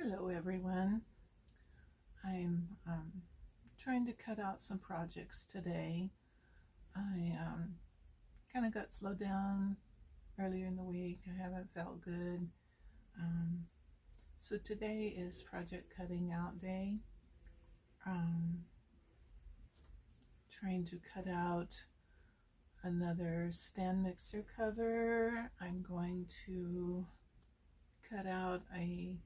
Hello everyone. I'm trying to cut out some projects today. I kind of got slowed down earlier in the week. I haven't felt good. So today is project cutting out day. Trying to cut out another stand mixer cover. I'm going to cut out a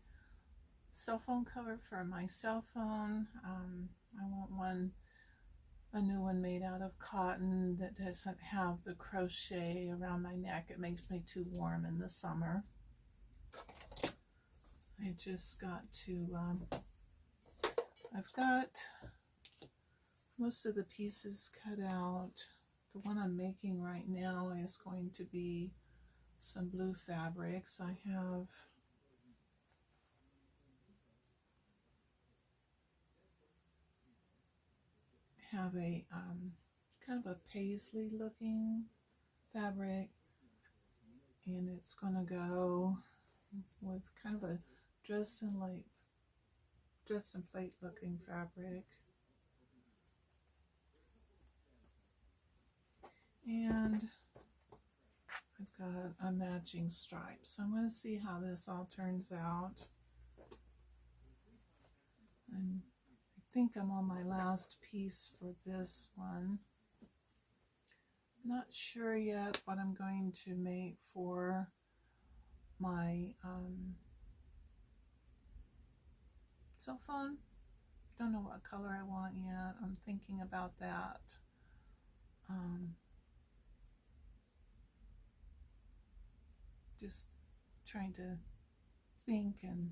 cell phone cover for my cell phone. I want a new one made out of cotton that doesn't have the crochet around my neck. It makes me too warm in the summer. I just got to, I've got most of the pieces cut out. The one I'm making right now is going to be some blue fabrics. I have a kind of a paisley looking fabric, and it's going to go with kind of a Dresden plate looking fabric, and I've got a matching stripe. So I'm going to see how this all turns out. And I think I'm on my last piece for this one. Not sure yet what I'm going to make for my cell phone. Don't know what color I want yet. I'm thinking about that. Just trying to think and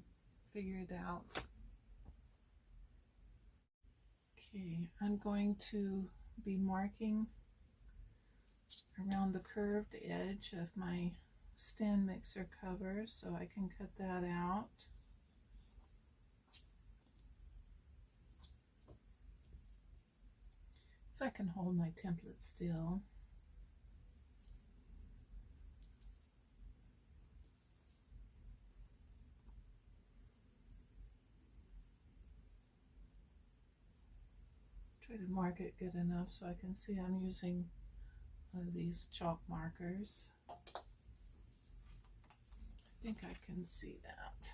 figure it out. Okay, I'm going to be marking around the curved edge of my stand mixer cover so I can cut that out. If I can hold my template still. Try to mark it good enough so I can see I'm using one of these chalk markers. I think I can see that.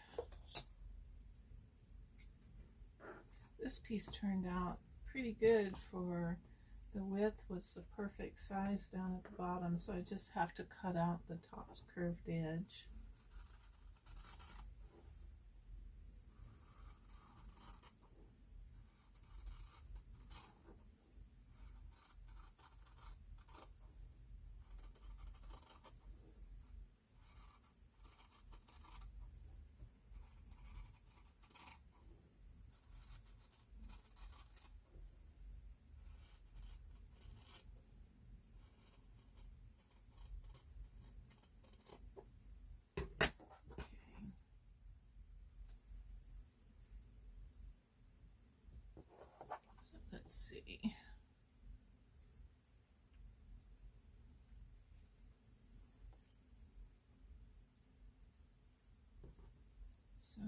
This piece turned out pretty good. For the width was the perfect size down at the bottom, so I just have to cut out the top curved edge. Let's see. So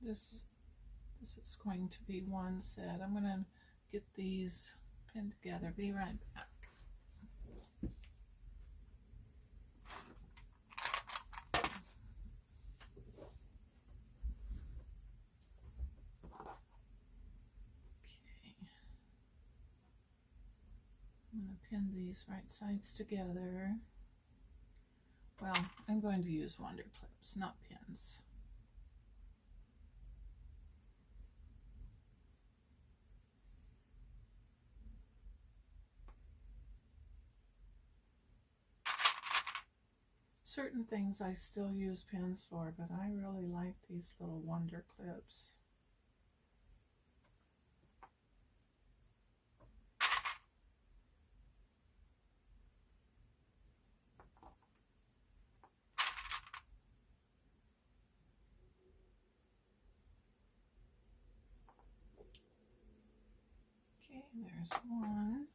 this is going to be one set. I'm going to get these pinned together. Be right back. I'm going to pin these right sides together. Well, I'm going to use wonder clips, not pins. Certain things I still use pins for, but I really like these little wonder clips. Okay, there's one.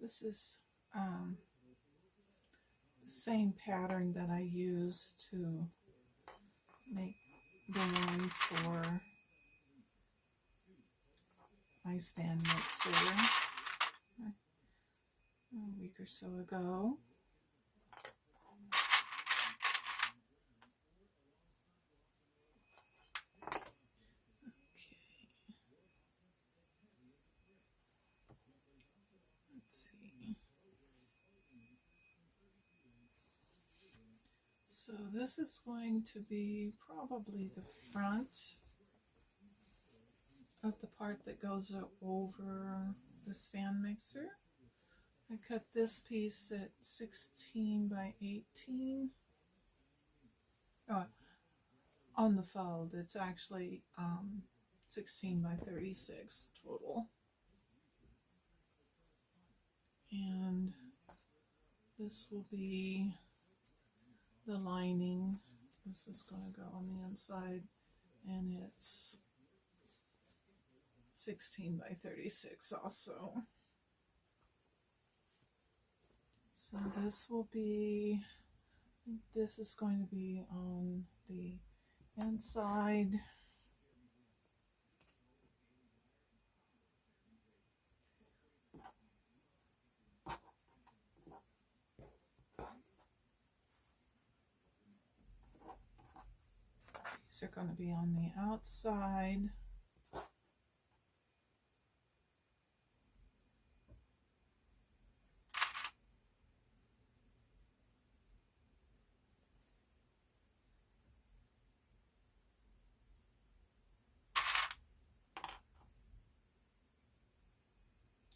This is the same pattern that I use to make the one for my stand mixer a week or so ago. So this is going to be probably the front of the part that goes over the stand mixer. I cut this piece at 16 by 18. Oh, on the fold, it's actually 16 by 36 total. And this will be the lining. This is going to go on the inside, and it's 16 by 36 also. So this will be, this is going to be on the inside. These are going to be on the outside.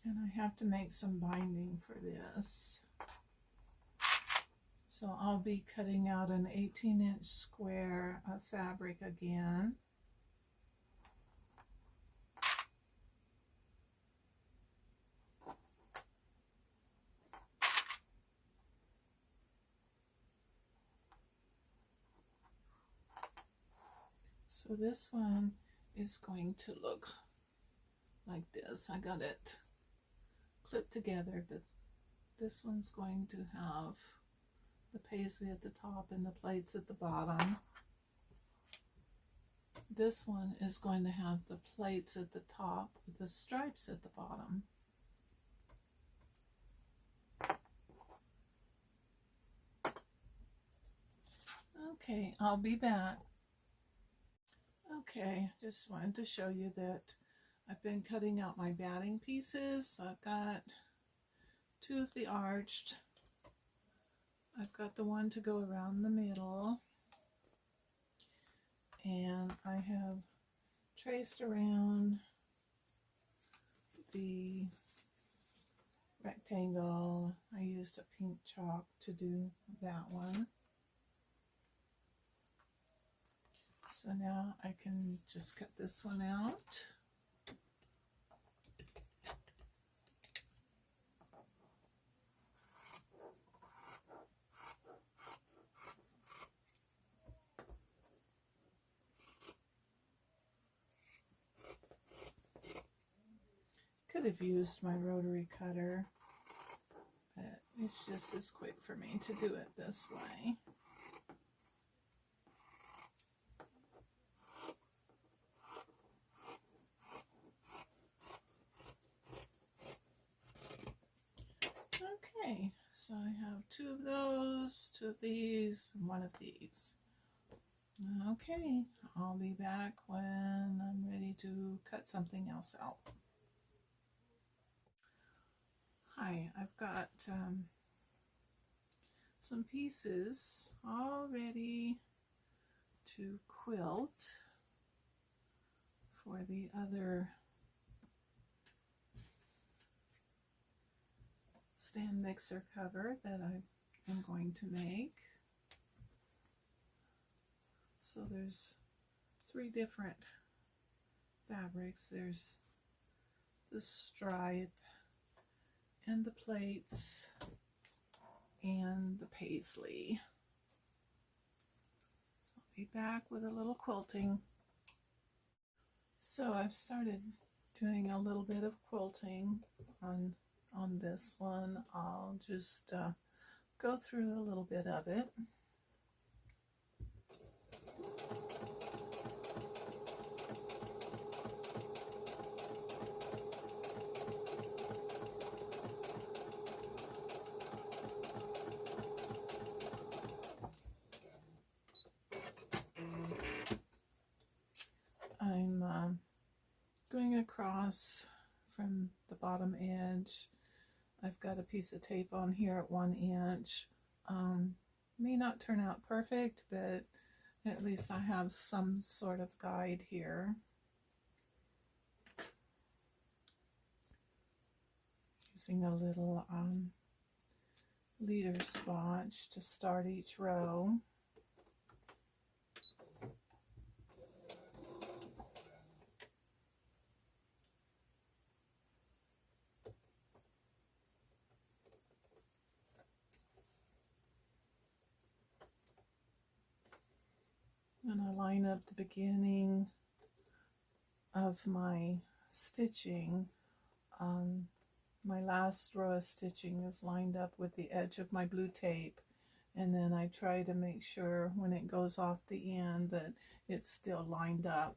And I have to make some binding for this. So I'll be cutting out an 18-inch square of fabric again. So this one is going to look like this. I got it clipped together, but this one's going to have the paisley at the top and the plaits at the bottom. This one is going to have the plaits at the top with the stripes at the bottom. Okay, I'll be back. Okay, just wanted to show you that I've been cutting out my batting pieces. So I've got two of the arched. I've got the one to go around the middle. And I have traced around the rectangle. I used a pink chalk to do that one. So now I can just cut this one out. Could have used my rotary cutter, but it's just as quick for me to do it this way. Okay, so I have two of those, two of these, and one of these. Okay, I'll be back when I'm ready to cut something else out. Hi, I've got some pieces all ready to quilt for the other stand mixer cover that I am going to make. So there's three different fabrics. There's the stripe and the plaits and the paisley. So I'll be back with a little quilting. So I've started doing a little bit of quilting on on this one, I'll just go through a little bit of it. I'm going across from the bottom edge. I've got a piece of tape on here at 1 inch. May not turn out perfect, but at least I have some sort of guide here. Using a little leader swatch to start each row. And I line up the beginning of my stitching. My last row of stitching is lined up with the edge of my blue tape, and then I try to make sure when it goes off the end that it's still lined up.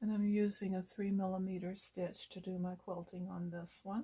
And I'm using a 3mm stitch to do my quilting on this one.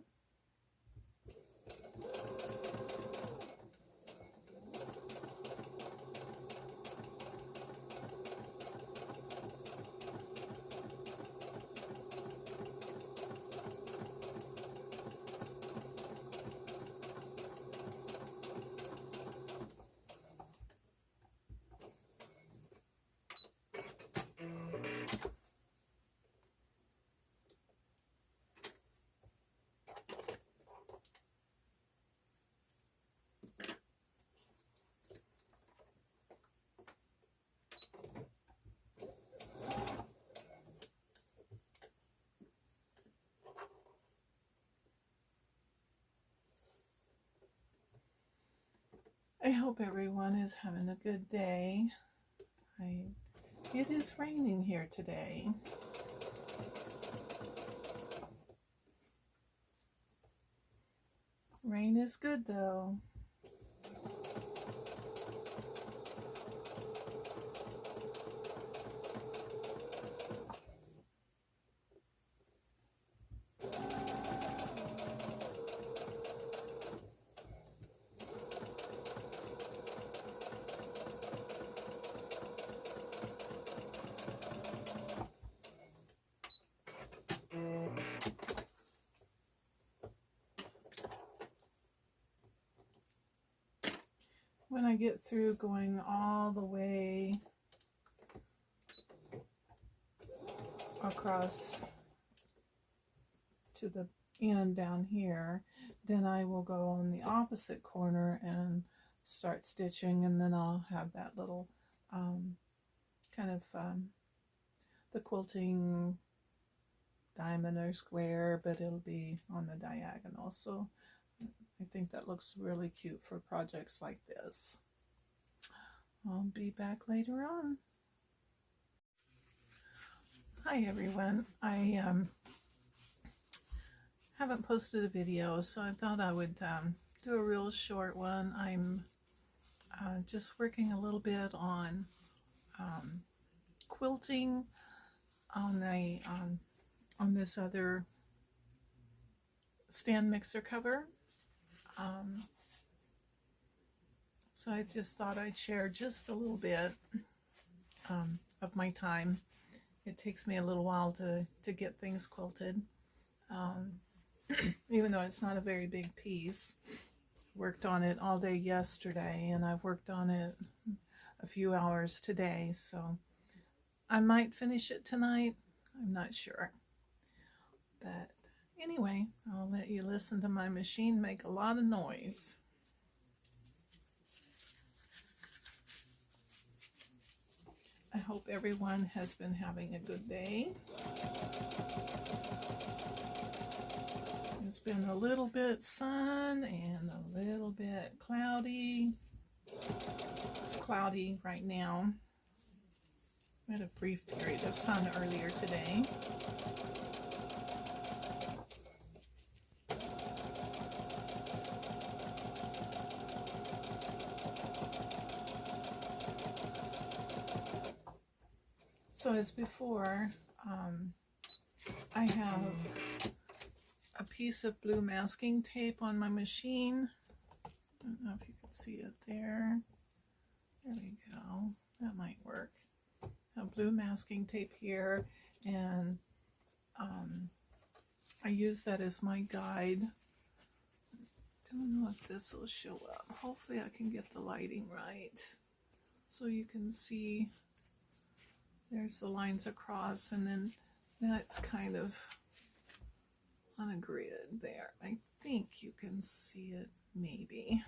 I hope everyone is having a good day. It is raining here today. Rain is good though. When I get through going all the way across to the end down here, then I will go on the opposite corner and start stitching, and then I'll have that little kind of the quilting diamond or square, but it'll be on the diagonal. So I think that looks really cute for projects like this. I'll be back later on. Hi everyone. I haven't posted a video, so I thought I would do a real short one. I'm just working a little bit on quilting on this other stand mixer cover. So I just thought I'd share just a little bit of my time. It takes me a little while to get things quilted, even though it's not a very big piece. Worked on it all day yesterday, and I've worked on it a few hours today, so I might finish it tonight. I'm not sure. But anyway, I'll let you listen to my machine make a lot of noise. I hope everyone has been having a good day. It's been a little bit sun and a little bit cloudy. It's cloudy right now. We had a brief period of sun earlier today. So as before, I have a piece of blue masking tape on my machine. I don't know if you can see it there. There we go. That might work. A blue masking tape here, and I use that as my guide. Don't know if this will show up. Hopefully I can get the lighting right so you can see. There's the lines across, and then that's kind of on a grid there. I think you can see it, maybe.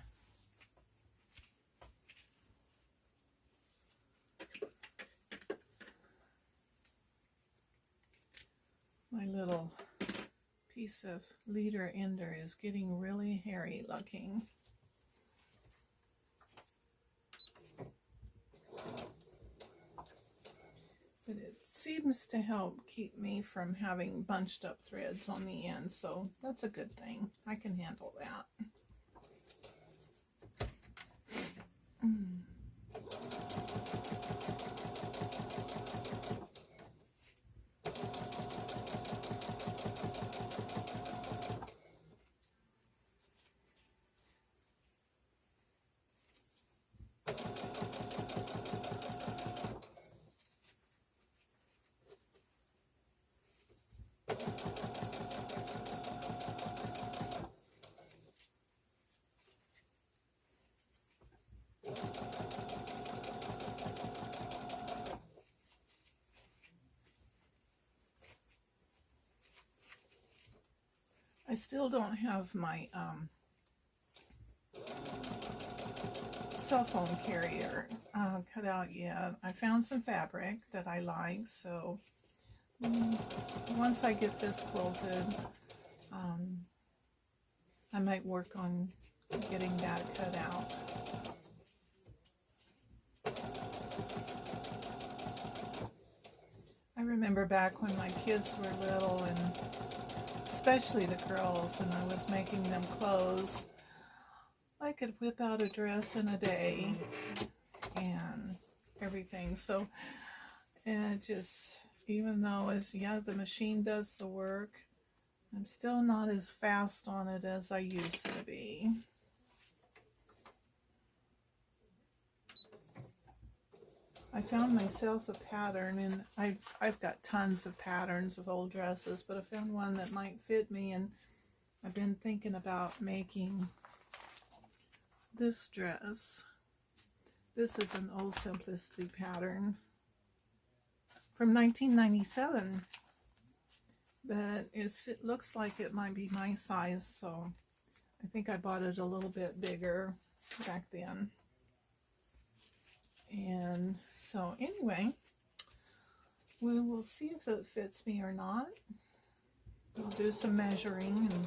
My little piece of leader ender is getting really hairy looking. But it seems to help keep me from having bunched up threads on the end, so that's a good thing. I can handle that. I still don't have my cell phone carrier cut out yet. I found some fabric that I like, so once I get this quilted, I might work on getting that cut out. I remember back when my kids were little, and especially the girls, and I was making them clothes, I could whip out a dress in a day and everything. So, and just, even though the machine does the work, I'm still not as fast on it as I used to be. I found myself a pattern, and I've got tons of patterns of old dresses, but I found one that might fit me, and I've been thinking about making this dress. This is an Old Simplicity pattern from 1997, but it looks like it might be my size, so I think I bought it a little bit bigger back then. And so anyway, we will see if it fits me or not. I'll do some measuring and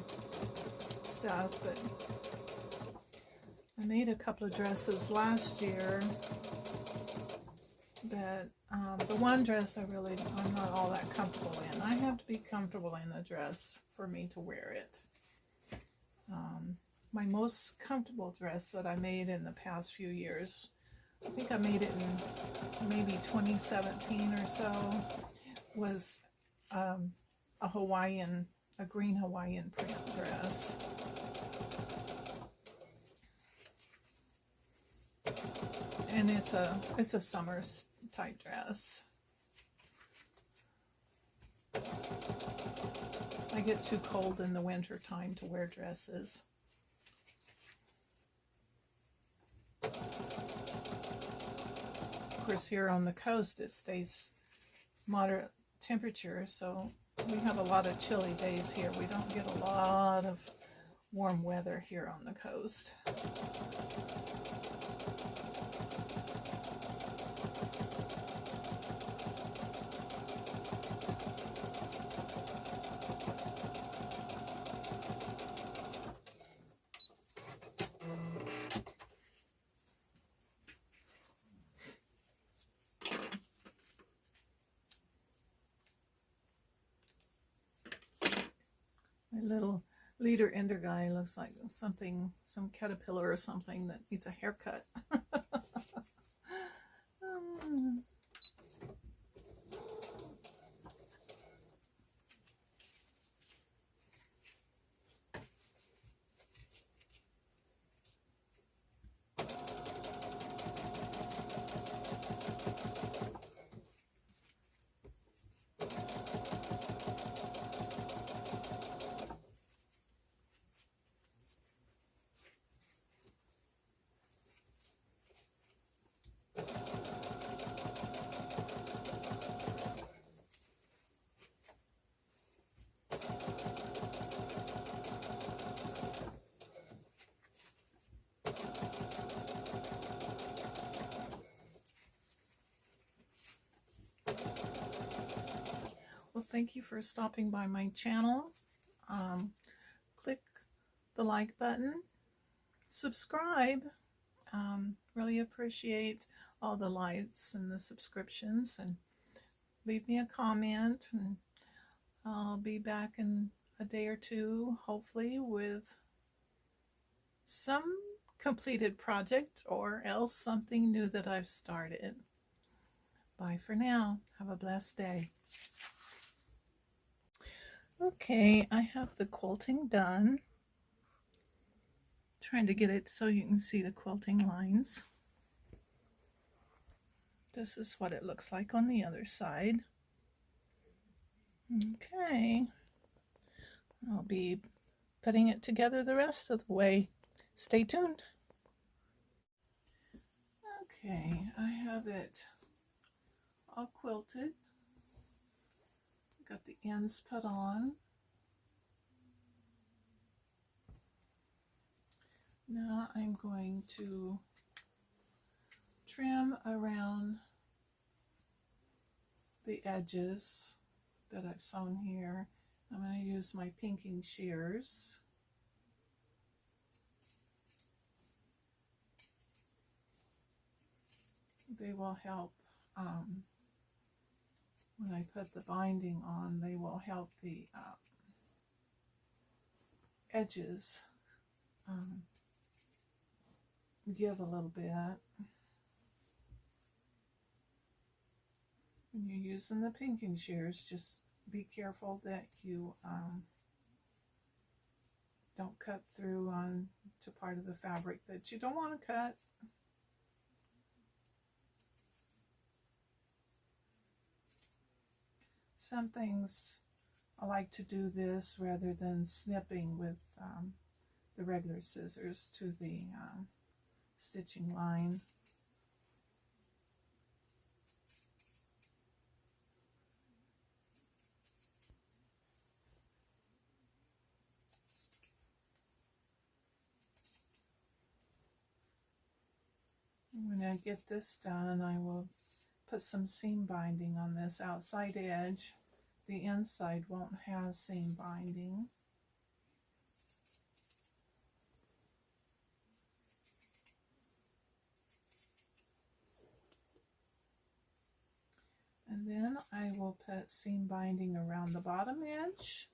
stuff, but I made a couple of dresses last year, but the one dress I'm not all that comfortable in. I have to be comfortable in a dress for me to wear it. My most comfortable dress that I made in the past few years, I think I made it in maybe 2017 or so, was a green Hawaiian print dress. And it's a summer type dress. I get too cold in the winter time to wear dresses. Of course, here on the coast it stays moderate temperature, so we have a lot of chilly days here. We don't get a lot of warm weather here on the coast. My little leader ender guy looks like some caterpillar or something that needs a haircut. thank you for stopping by my channel. Click the like button, subscribe. Really appreciate all the likes and the subscriptions, and leave me a comment, and I'll be back in a day or two, hopefully, with some completed project or else something new that I've started. Bye for now. Have a blessed day. Okay, I have the quilting done. Trying to get it so you can see the quilting lines. This is what it looks like on the other side. Okay, I'll be putting it together the rest of the way. Stay tuned. Okay, I have it all quilted. Got the ends put on. Now I'm going to trim around the edges that I've sewn here. I'm going to use my pinking shears. They will help when I put the binding on. They will help the edges give a little bit. When you're using the pinking shears, just be careful that you don't cut through on to part of the fabric that you don't want to cut. Some things I like to do this rather than snipping with the regular scissors to the stitching line. When I get this done, I will put some seam binding on this outside edge. The inside won't have seam binding. And then I will put seam binding around the bottom edge.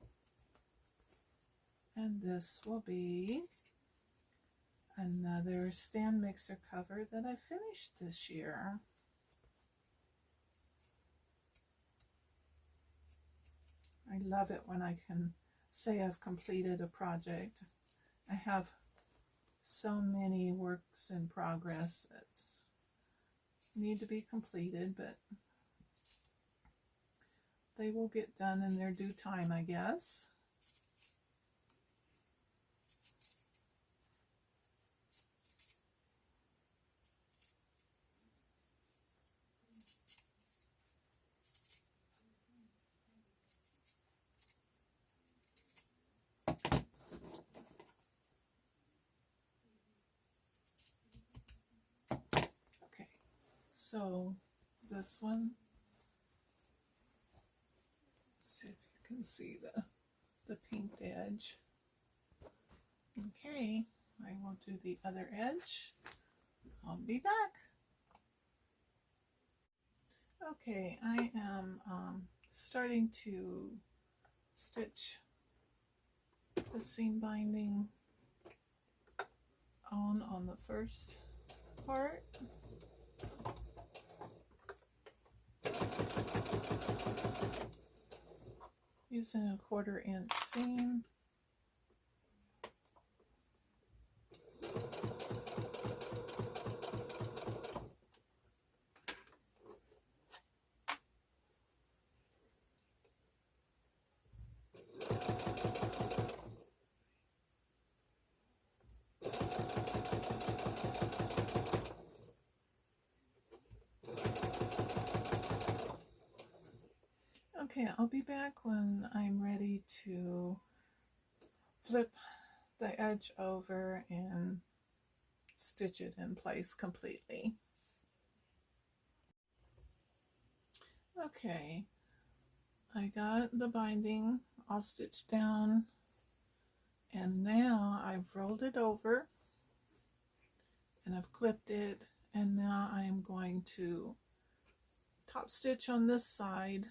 And this will be another stand mixer cover that I finished this year. I love it when I can say I've completed a project. I have so many works in progress that need to be completed, but they will get done in their due time, I guess. Okay, so this one, let's see if you can see the pink edge. Okay, I will do the other edge. I'll be back. Okay, I am starting to stitch the seam binding on the first part. Using a 1/4 inch seam. Okay, I'll be back when I'm ready to flip the edge over and stitch it in place completely. Okay, I got the binding all stitched down, and now I've rolled it over and I've clipped it, and now I'm going to top stitch on this side,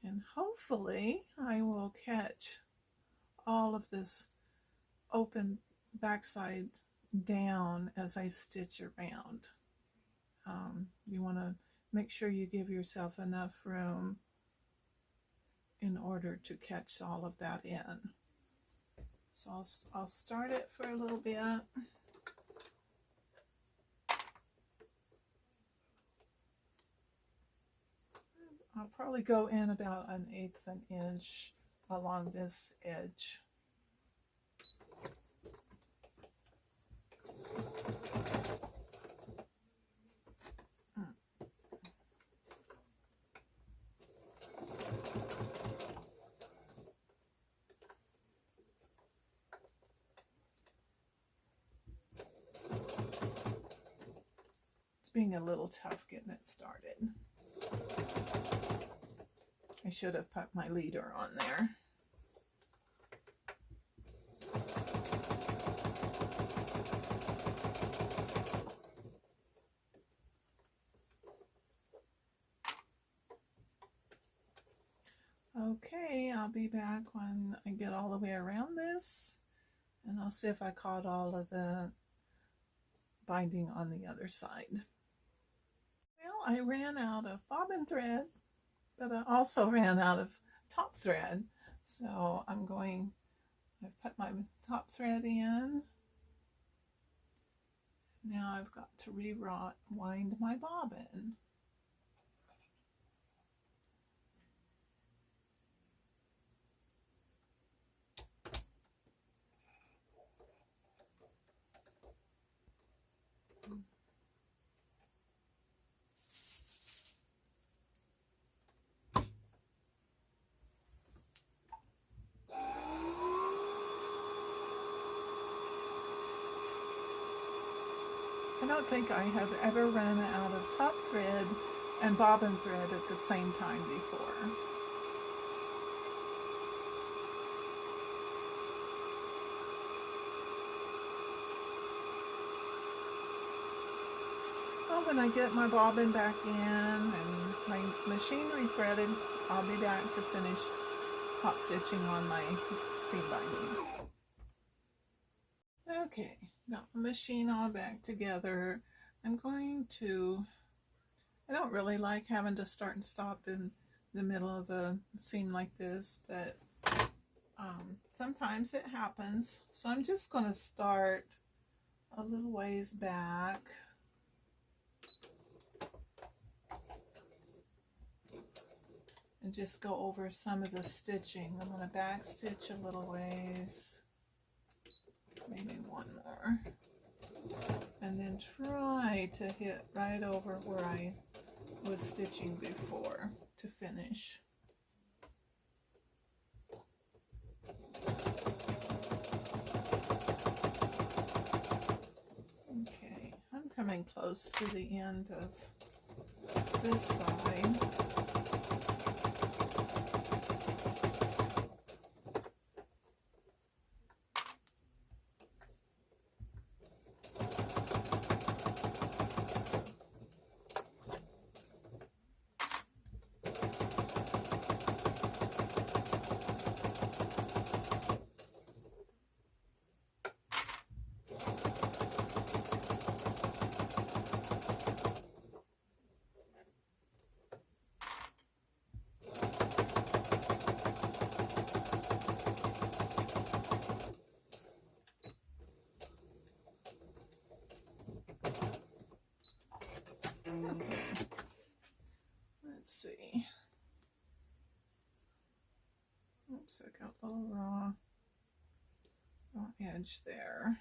and hopefully I will catch all of this open backside down as I stitch around. You want to make sure you give yourself enough room in order to catch all of that in. So I'll start it for a little bit. I'll probably go in about 1/8 of an inch along this edge. It's being a little tough getting it started. I should have put my leader on there. Okay, I'll be back when I get all the way around this, and I'll see if I caught all of the binding on the other side. Well, I ran out of bobbin thread, but I also ran out of top thread. So I've put my top thread in. Now I've got to rewind my bobbin. I don't think I have ever run out of top thread and bobbin thread at the same time before. Well, when I get my bobbin back in and my machine re-threaded, I'll be back to finish top stitching on my seam binding. Okay, got my machine all back together. I don't really like having to start and stop in the middle of a seam like this, but sometimes it happens. So I'm just going to start a little ways back. And just go over some of the stitching. I'm going to back stitch a little ways. Maybe one more, and then try to hit right over where I was stitching before to finish. Okay, I'm coming close to the end of this side. Okay, let's see. Oops, I got a little raw edge there.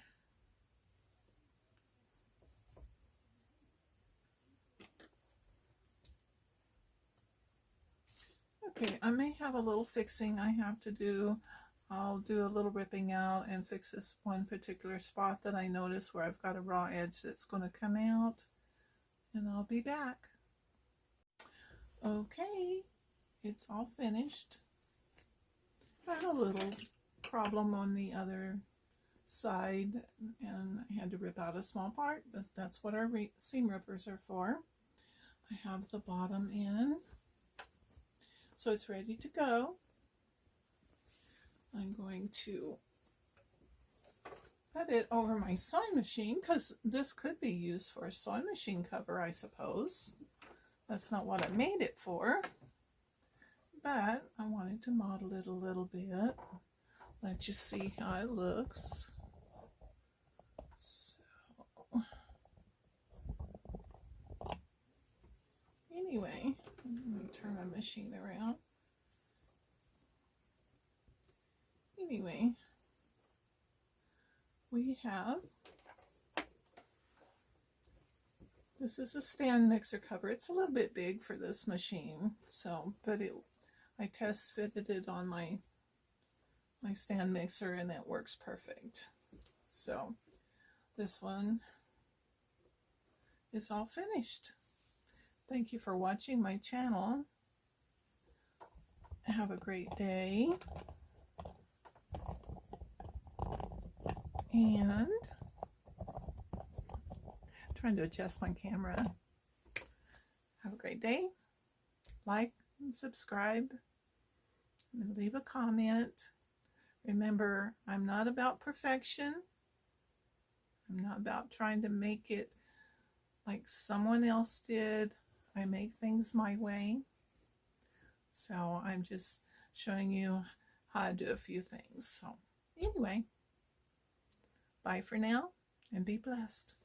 Okay, I may have a little fixing I have to do. I'll do a little ripping out and fix this one particular spot that I notice where I've got a raw edge that's going to come out, and I'll be back. Okay, it's all finished. I had a little problem on the other side and I had to rip out a small part, but that's what our seam rippers are for. I have the bottom in, so it's ready to go. I'm going to put it over my sewing machine because this could be used for a sewing machine cover, I suppose. That's not what I made it for, but I wanted to model it a little bit, let you see how it looks. So anyway, let me turn my machine around. Anyway, we have, this is a stand mixer cover. It's a little bit big for this machine, so, but I test fitted it on my stand mixer and it works perfect. So this one is all finished. Thank you for watching my channel. Have a great day. And trying to adjust my camera. Have a great day. Like and subscribe and leave a comment. Remember, I'm not about perfection. I'm not about trying to make it like someone else did. I make things my way. So I'm just showing you how to do a few things. So anyway, bye for now and be blessed.